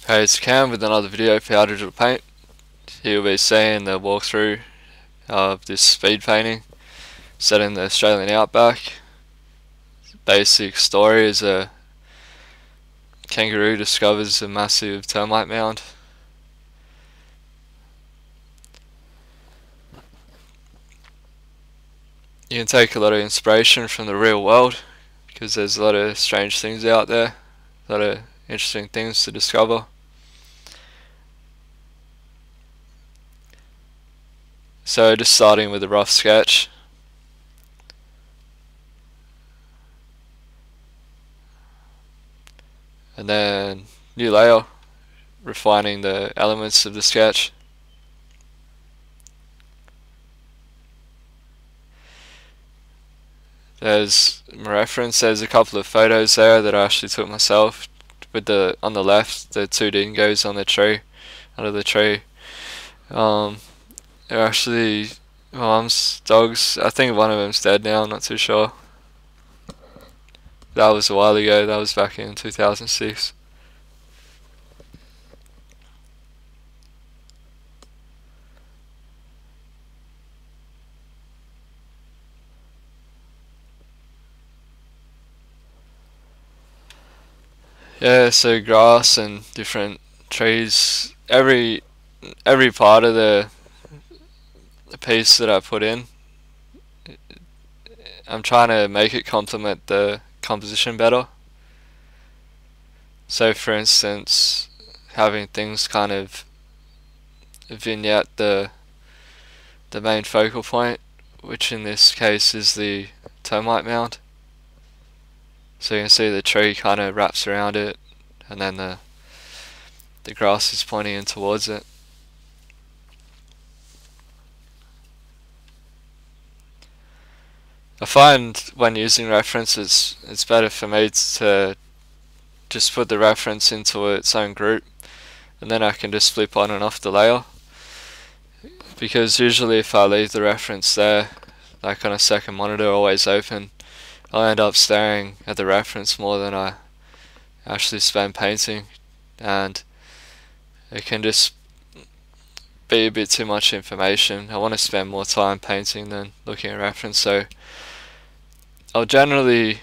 Hey, it's Cam with another video for how digital paint. Here we'll be seeing the walkthrough of this speed painting set in the Australian outback. Basic story is a kangaroo discovers a massive termite mound. You can take a lot of inspiration from the real world because there's a lot of strange things out there, a lot of interesting things to discover. So just starting with a rough sketch. And then new layer, refining the elements of the sketch. There's my reference, there's a couple of photos there that I actually took myself. With the on the left, the two dingoes on the tree, under the tree. They're actually my mum's dogs. I think one of them's dead now, I'm not too sure. That was a while ago, that was back in 2006. Yeah, so grass and different trees. Every part of the piece that I put in, I'm trying to make it complement the composition better. So for instance, having things kind of vignette the main focal point, which in this case is the termite mound. So you can see the tree kind of wraps around it, and then the grass is pointing in towards it. I find when using references, it's better for me to just put the reference into its own group, and then I can just flip on and off the layer. Because usually if I leave the reference there, like on a second monitor always open, I'll end up staring at the reference more than I actually spend painting, and it can just be a bit too much information. I want to spend more time painting than looking at reference, so I'll generally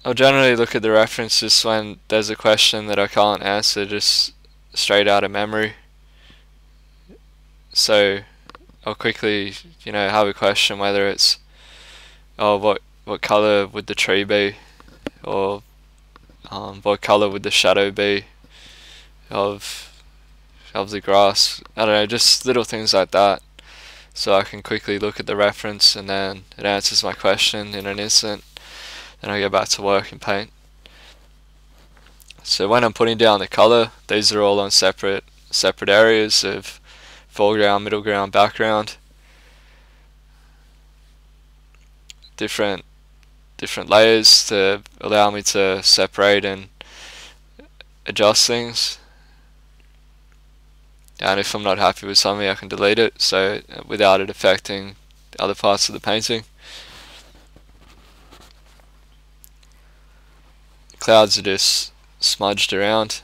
look at the references when there's a question that I can't answer just straight out of memory. So I'll quickly, have a question whether it's, what color would the tree be, or what color would the shadow be of the grass. I don't know, just little things like that. So I can quickly look at the reference and then it answers my question in an instant. Then I go back to work and paint. So when I'm putting down the color, these are all on separate areas of foreground, middle ground, background. Different layers to allow me to separate and adjust things. And if I'm not happy with something, I can delete it, so without it affecting other parts of the painting. Clouds are just smudged around.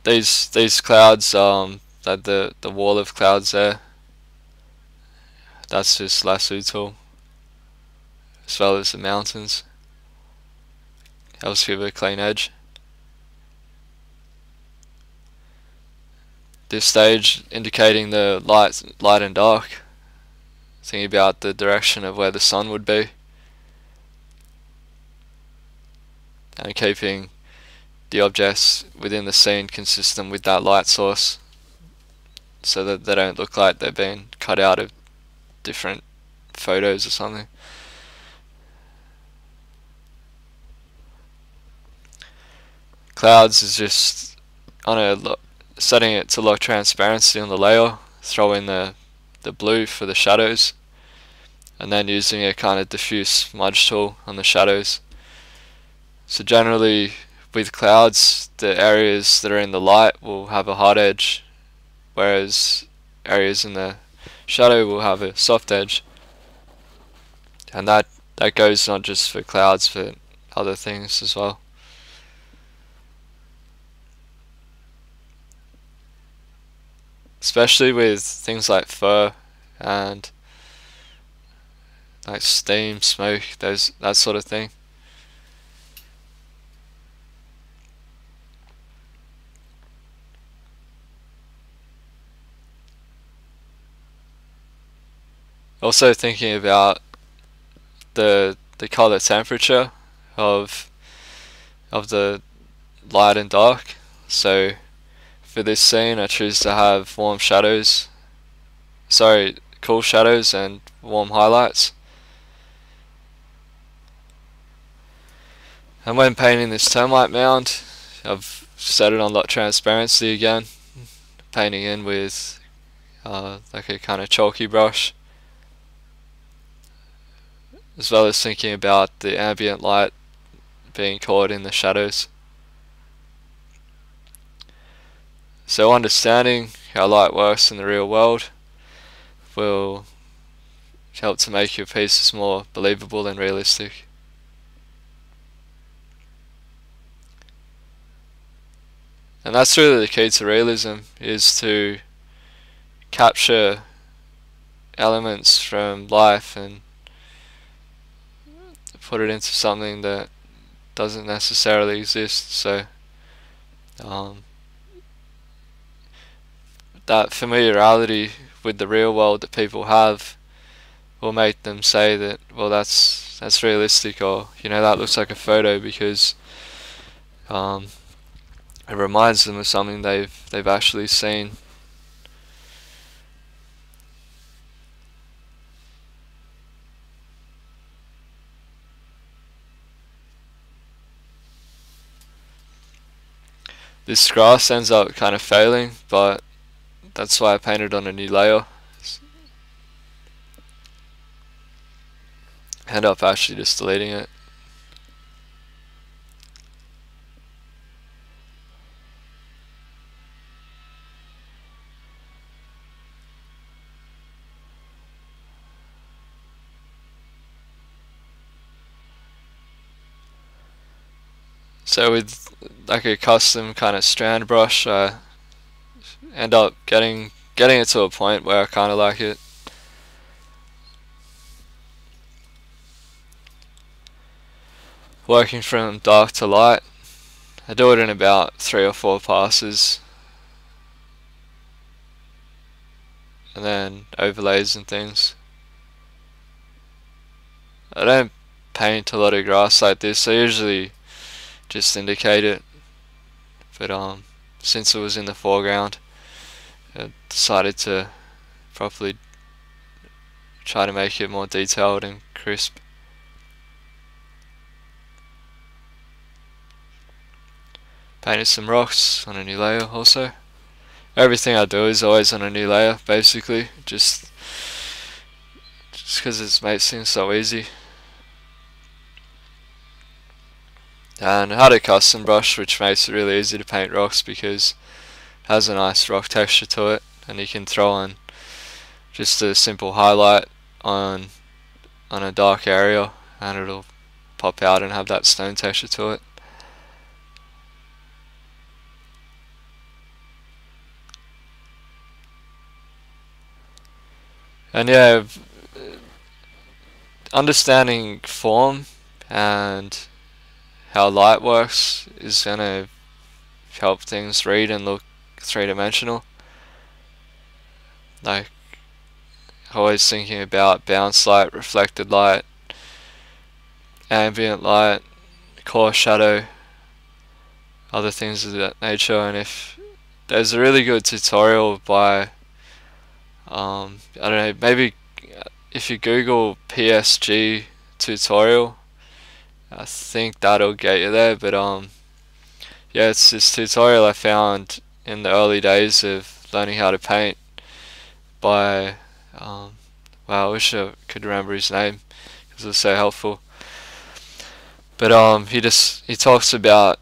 These clouds, that the wall of clouds there, that's just lasso tool, as well as the mountains. Helps give it a clean edge. This stage indicating the light and dark, thinking about the direction of where the sun would be, and keeping the objects within the scene consistent with that light source, so that they don't look like they've been cut out of different photos or something. Clouds is just setting it to lock transparency on the layer, throw in the blue for the shadows, and then using a kind of diffuse smudge tool on the shadows. So generally with clouds, the areas that are in the light will have a hard edge, whereas areas in the shadow will have a soft edge. And that goes not just for clouds, but other things as well. Especially with things like fur and like steam, smoke, that sort of thing. Also thinking about the color temperature of the light and dark. So for this scene I choose to have warm shadows, sorry, cool shadows and warm highlights. And when painting this termite mound, I've set it on lot transparency again, painting in with like a kind of chalky brush, as well as thinking about the ambient light being caught in the shadows. So understanding how light works in the real world will help to make your pieces more believable and realistic. And that's really the key to realism, is to capture elements from life and put it into something that doesn't necessarily exist. So that familiarity with the real world that people have will make them say that, well, that's realistic, or that looks like a photo, because it reminds them of something they've actually seen. This grass ends up kind of failing, but that's why I painted on a new layer. I end up actually just deleting it. So with like a custom kind of strand brush, I end up getting it to a point where I kind of like it. Working from dark to light, I do it in about 3 or 4 passes, and then overlays and things. I don't paint a lot of grass like this. I usually just indicate it, but since it was in the foreground, I decided to properly try to make it more detailed and crisp. Painted some rocks on a new layer also. Everything I do is always on a new layer, basically, just because it makes things so easy. And I had a custom brush which makes it really easy to paint rocks, because it has a nice rock texture to it, and you can throw on just a simple highlight on a dark area and it'll pop out and have that stone texture to it. And yeah, understanding form and how light works is going to help things read and look three-dimensional. Like, always thinking about bounce light, reflected light, ambient light, core shadow, other things of that nature. And if there's a really good tutorial by I don't know, maybe if you Google PSG tutorial, I think that'll get you there. But yeah, it's this tutorial I found in the early days of learning how to paint by wow, I wish I could remember his name because it was so helpful. But he talks about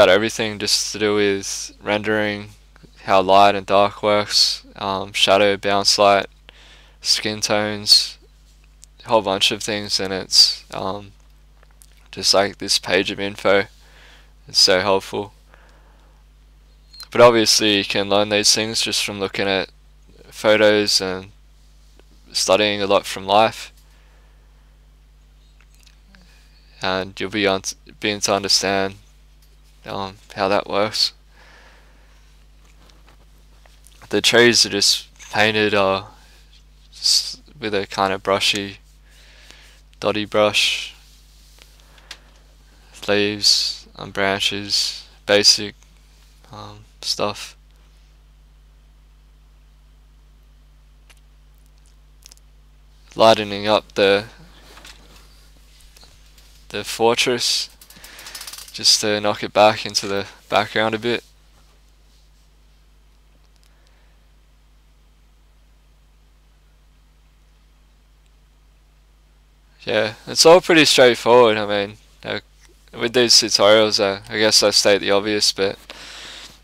everything just to do with rendering, how light and dark works, shadow, bounce light, skin tones, a whole bunch of things, and it's just like this page of info. It's so helpful. But obviously you can learn these things just from looking at photos and studying a lot from life, and you'll be being to understand how that works. The trees are just painted just with a kind of brushy, dotty brush. Leaves and branches, basic stuff. Lightening up the fortress just to knock it back into the background a bit. Yeah, it's all pretty straightforward. I mean, with these tutorials, I guess I state the obvious, but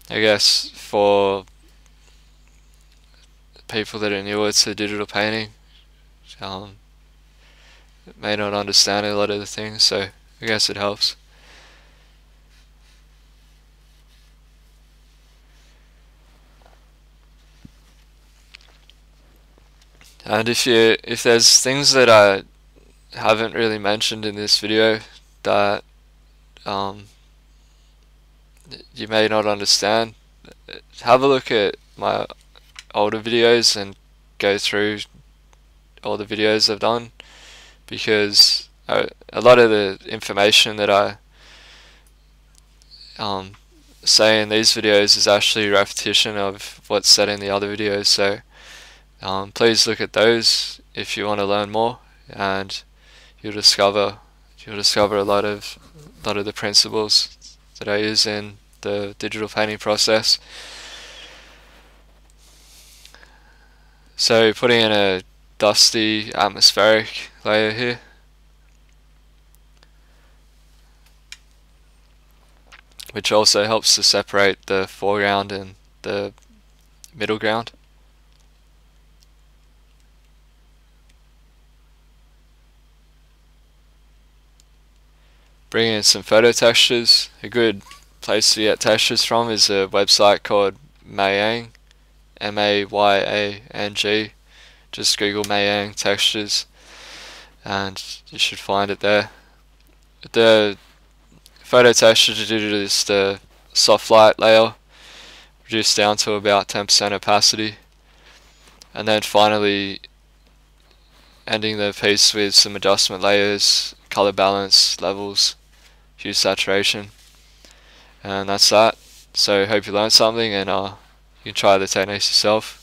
I guess for people that are newer to digital painting, may not understand a lot of the things, so I guess it helps. And if there's things that I haven't really mentioned in this video that you may not understand, have a look at my older videos and go through all the videos I've done, because a lot of the information that I say in these videos is actually a repetition of what's said in the other videos, so please look at those if you want to learn more, and you'll discover a lot of the principles that I use in the digital painting process. So putting in a dusty atmospheric layer here, which also helps to separate the foreground and the middle ground. Bring in some photo textures. A good place to get textures from is a website called Mayang, M-A-Y-A-N-G. Just Google Mayang textures and you should find it there. The photo texture to do is the soft light layer, reduced down to about 10% opacity, and then finally ending the piece with some adjustment layers, color balance, levels, hue, saturation, and that's that. So hope you learned something, and you can try the techniques yourself.